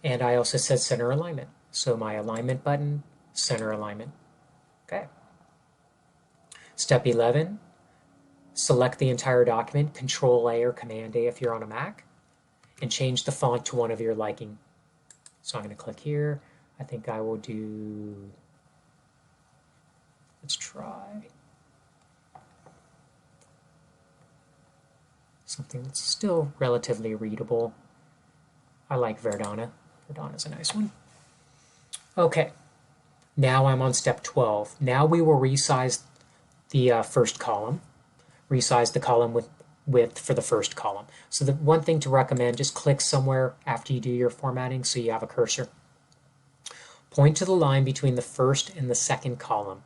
And I also said center alignment. So my alignment button, center alignment. Okay. Step 11, select the entire document, Control-A or Command-A if you're on a Mac, and change the font to one of your liking. So I'm going to click here. I think I will do, let's try something that's still relatively readable. I like Verdana. Verdana's a nice one. Okay, now I'm on step 12. Now we will resize the first column, resize the column width for the first column. So the one thing to recommend, just click somewhere after you do your formatting so you have a cursor. Point to the line between the first and the second column.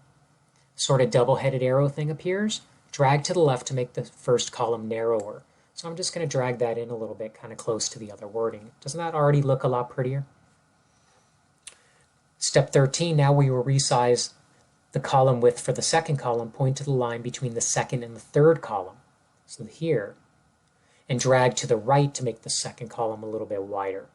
Sort of double-headed arrow thing appears. Drag to the left to make the first column narrower. So I'm just going to drag that in a little bit, kind of close to the other wording. Doesn't that already look a lot prettier? Step 13, now we will resize the column width for the second column. Point to the line between the second and the third column. So here. And drag to the right to make the second column a little bit wider.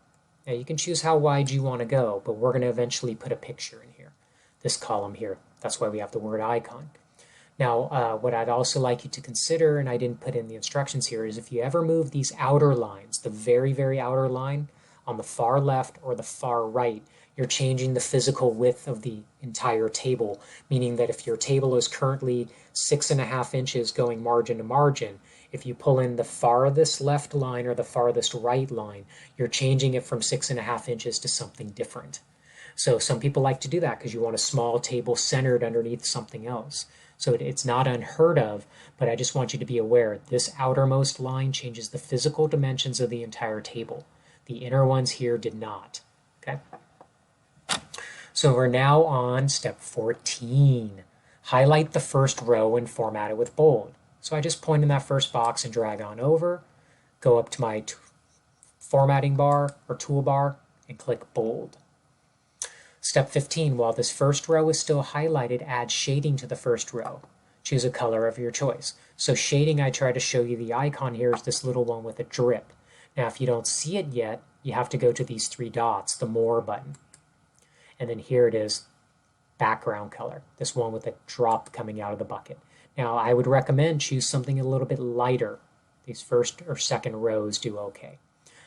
Now you can choose how wide you want to go, but we're going to eventually put a picture in here. This column here. That's why we have the word icon. Now, what I'd also like you to consider, and I didn't put in the instructions here, is if you ever move these outer lines, the very, very outer line on the far left or the far right, you're changing the physical width of the entire table, meaning that if your table is currently 6.5 inches going margin to margin, if you pull in the farthest left line or the farthest right line, you're changing it from 6.5 inches to something different. So some people like to do that because you want a small table centered underneath something else. So it's not unheard of, but I just want you to be aware this outermost line changes the physical dimensions of the entire table. The inner ones here did not. Okay. So we're now on step 14. Highlight the first row and format it with bold. So I just point in that first box and drag on over, go up to my formatting bar or toolbar and click bold. Step 15, while this first row is still highlighted, add shading to the first row. Choose a color of your choice. So shading, I try to show you the icon here is this little one with a drip. Now if you don't see it yet, you have to go to these 3 dots, the More button. And then here it is, background color, this one with a drop coming out of the bucket. Now I would recommend choose something a little bit lighter. These first or second rows do okay.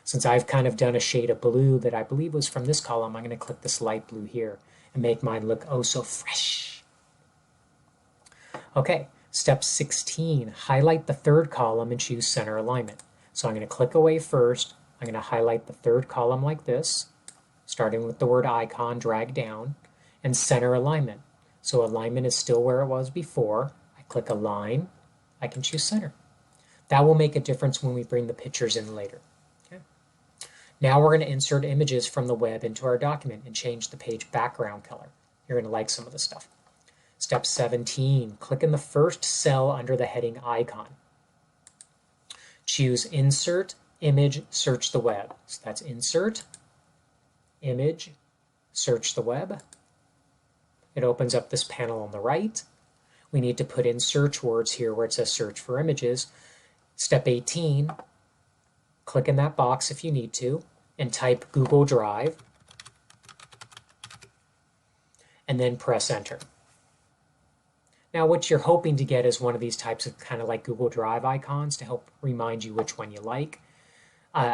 Since I've kind of done a shade of blue that I believe was from this column, I'm going to click this light blue here and make mine look oh so fresh. Okay, step 16, highlight the third column and choose center alignment. So I'm going to click away first. I'm going to highlight the third column like this, starting with the word icon, drag down, and center alignment. So alignment is still where it was before. I click align, I can choose center. That will make a difference when we bring the pictures in later. Now we're going to insert images from the web into our document and change the page background color. You're going to like some of this stuff. Step 17, click in the first cell under the heading icon. Choose Insert, Image, Search the Web. So that's Insert, Image, Search the Web. It opens up this panel on the right. We need to put in search words here where it says Search for Images. Step 18, click in that box if you need to, and type Google Drive, and then press Enter. Now what you're hoping to get is one of these types of kind of like Google Drive icons to help remind you which one you like,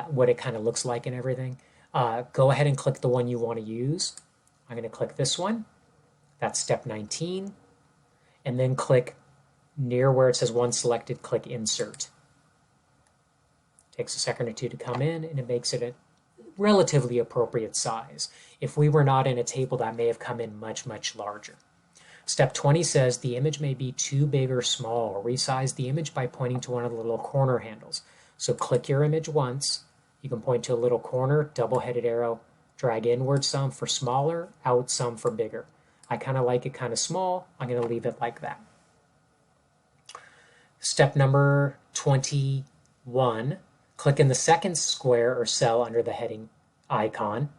what it kind of looks like and everything. Go ahead and click the one you want to use. I'm going to click this one. That's step 19. And then click near where it says one selected, click Insert. Takes a second or two to come in, and it makes it a relatively appropriate size. If we were not in a table, that may have come in much, much larger. Step 20 says the image may be too big or small. Resize the image by pointing to one of the little corner handles. So click your image once. You can point to a little corner, double-headed arrow, drag inward some for smaller, out some for bigger. I kind of like it kind of small. I'm going to leave it like that. Step number 21. Click in the second square or cell under the heading icon.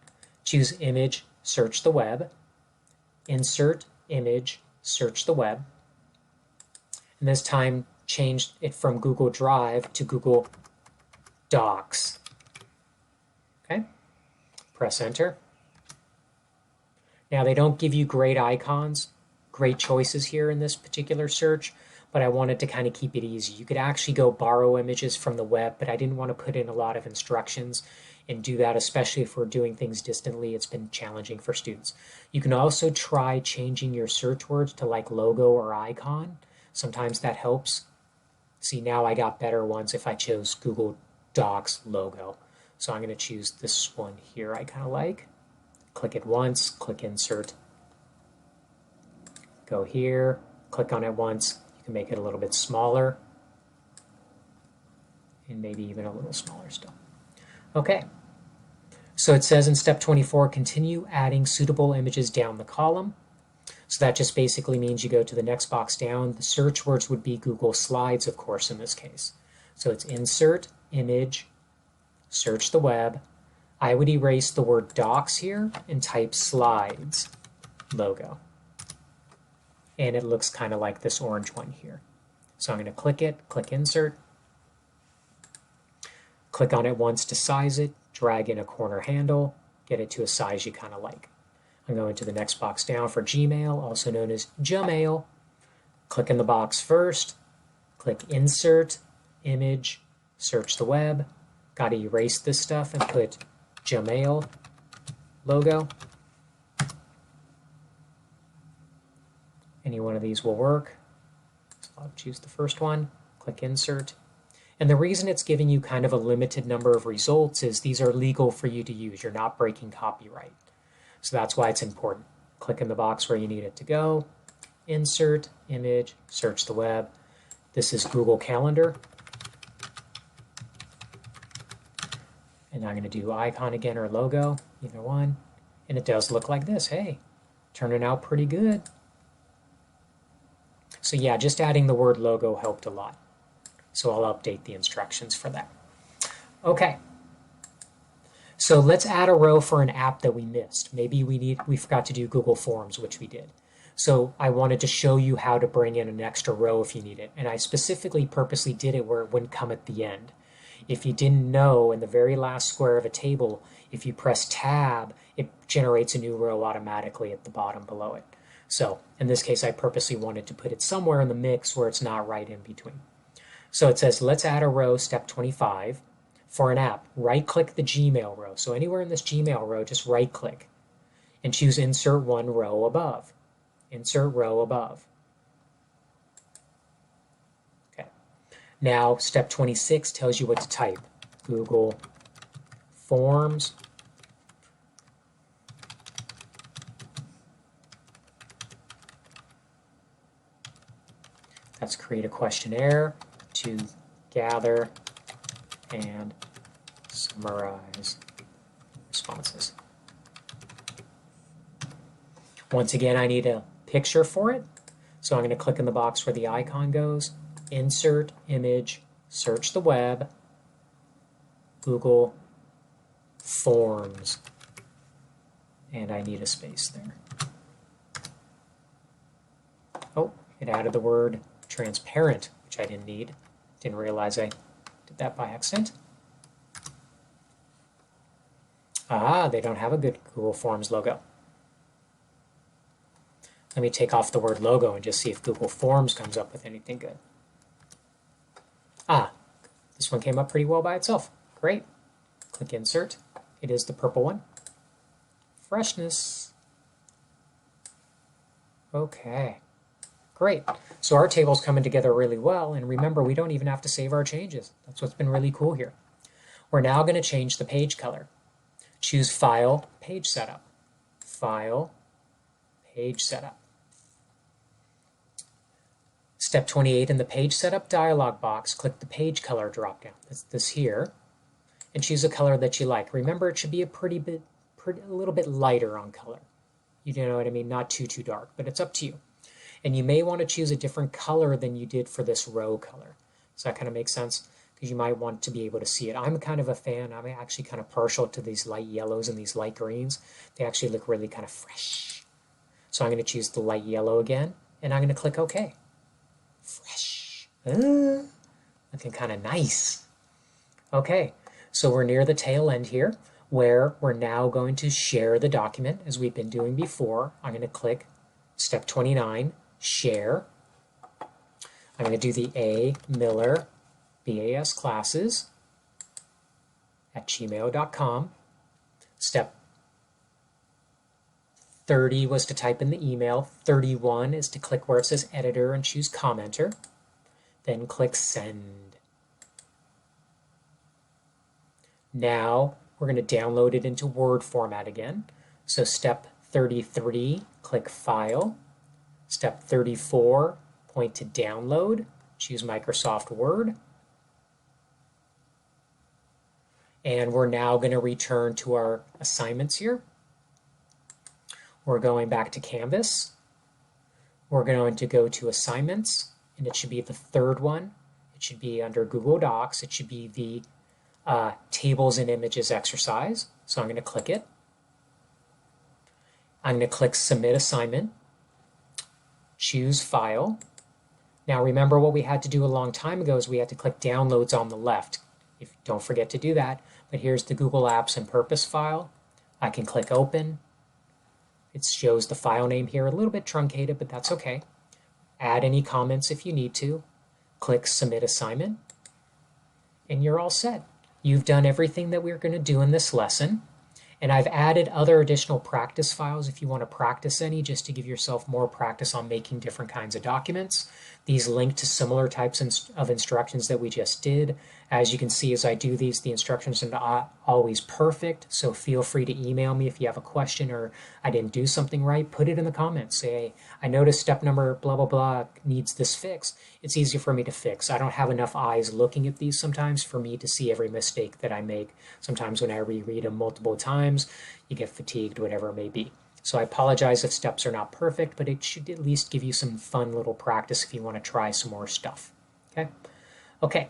Choose Image, Search the Web. Insert, Image, Search the Web. And this time change it from Google Drive to Google Docs. Okay, press Enter. Now they don't give you great icons, great choices here in this particular search, but I wanted to kind of keep it easy. You could actually go borrow images from the web, but I didn't want to put in a lot of instructions and do that, especially if we're doing things distantly. It's been challenging for students. You can also try changing your search words to like logo or icon. Sometimes that helps. See, now I got better ones if I chose Google Docs logo. So I'm going to choose this one here I kind of like. Click it once, click Insert. Go here, click on it once. You can make it a little bit smaller. And maybe even a little smaller still. Okay. So it says in step 24, continue adding suitable images down the column. So that just basically means you go to the next box down. The search words would be Google Slides, of course, in this case. So it's Insert, Image, Search the Web. I would erase the word Docs here and type Slides logo. And it looks kind of like this orange one here. So I'm going to click it, click Insert. Click on it once to size it, drag in a corner handle, get it to a size you kind of like. I'm going to the next box down for Gmail, also known as Gmail. Click in the box first, click Insert, Image, search the web. Got to erase this stuff and put Gmail logo. Any one of these will work. So I'll choose the first one, click Insert. And the reason it's giving you kind of a limited number of results is these are legal for you to use. You're not breaking copyright. So that's why it's important. Click in the box where you need it to go, Insert, Image, search the web. This is Google Calendar. And I'm going to do icon again or logo, either one. And it does look like this. Hey, turning out pretty good. So yeah, just adding the word logo helped a lot. So I'll update the instructions for that. Okay. So let's add a row for an app that we missed. Maybe we forgot to do Google Forms, which we did. So I wanted to show you how to bring in an extra row if you need it. And I specifically purposely did it where it wouldn't come at the end. If you didn't know, in the very last square of a table, if you press Tab, it generates a new row automatically at the bottom below it. So in this case, I purposely wanted to put it somewhere in the mix where it's not right in between. So it says, let's add a row, step 25. For an app, right-click the Gmail row. So anywhere in this Gmail row, just right-click and choose Insert One Row Above. Insert row above. Okay. Now, step 26 tells you what to type. Google Forms. Let's create a questionnaire to gather and summarize responses. Once again, I need a picture for it. So I'm going to click in the box where the icon goes, Insert, Image, search the web, Google Forms. And I need a space there. Oh, it added the word transparent, which I didn't need. Didn't realize I did that by accident. Ah, they don't have a good Google Forms logo. Let me take off the word logo and just see if Google Forms comes up with anything good. Ah, this one came up pretty well by itself. Great. Click Insert. It is the purple one. Freshness. Okay. Great. So our table's coming together really well, and remember, we don't even have to save our changes. That's what's been really cool here. We're now going to change the page color. Choose File, Page Setup. File, Page Setup. Step 28 in the Page Setup dialog box, click the Page Color dropdown. That's this here, and choose a color that you like. Remember, it should be a little bit lighter on color. You know what I mean? Not too dark, but it's up to you. And you may want to choose a different color than you did for this row color. Does that kind of make sense? Because you might want to be able to see it. I'm kind of a fan. I'm actually kind of partial to these light yellows and these light greens. They actually look really kind of fresh. So I'm going to choose the light yellow again, and I'm going to click OK. Fresh. Looking kind of nice. Okay, so we're near the tail end here, where we're now going to share the document as we've been doing before. I'm going to click step 29, Share. I'm going to do the A. Miller BAS classes at gmail.com. Step 30 was to type in the email. 31 is to click where it says Editor and choose Commenter. Then click Send. Now we're going to download it into Word format again. So step 33, click File. Step 34, point to Download. Choose Microsoft Word. And we're now going to return to our assignments here. We're going back to Canvas. We're going to go to Assignments, and it should be the third one. It should be under Google Docs. It should be the Tables and Images exercise. So I'm going to click it. I'm going to click Submit Assignment. Choose File. Now remember what we had to do a long time ago is we had to click Downloads on the left. Don't forget to do that. But here's the Google Apps and Purpose file. I can click Open. It shows the file name here, a little bit truncated, but that's okay. Add any comments if you need to. Click Submit Assignment, and you're all set. You've done everything that we're going to do in this lesson. And I've added other additional practice files if you want to practice any, just to give yourself more practice on making different kinds of documents. These link to similar types of instructions that we just did. As you can see, as I do these, the instructions are not always perfect, so feel free to email me if you have a question or I didn't do something right. Put it in the comments. Say, hey, I noticed step number blah, blah, blah needs this fix. It's easier for me to fix. I don't have enough eyes looking at these sometimes for me to see every mistake that I make. Sometimes when I reread them multiple times, you get fatigued, whatever it may be. So I apologize if steps are not perfect, but it should at least give you some fun little practice if you want to try some more stuff. Okay,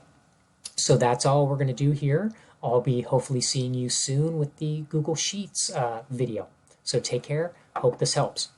so that's all we're going to do here. I'll be hopefully seeing you soon with the Google Sheets video. So take care. Hope this helps.